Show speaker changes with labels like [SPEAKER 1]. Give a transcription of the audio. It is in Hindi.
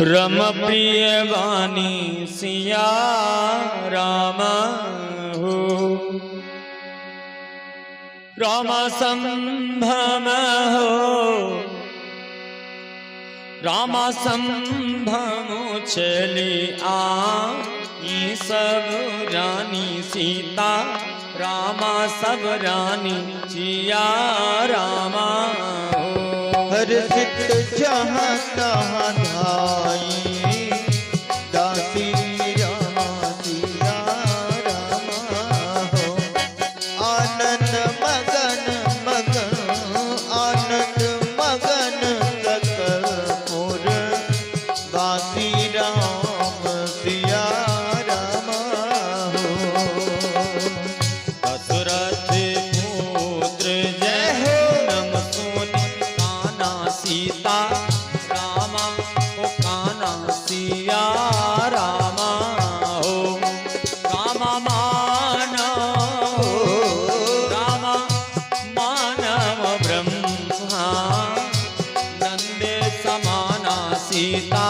[SPEAKER 1] रम प्रिय वाणी सिया राम हो। राम संभम हो, राम संभम चली आई सब रानी सीता रामा सब रानी जिया रामा हो।
[SPEAKER 2] हर्षित जहाँ तहाँ धाई दासी रामा जिया रामा हो। आनंद मगन मगन आनंद मगन सकल पुर वासी राम सिया रामा हो।
[SPEAKER 1] दशरथ पुत्र जय हो नम सुनि काना सीता रामा हो काना सिया रामा हो। रामा मानव रामा मानव ब्रह्मा नंदे समाना सीता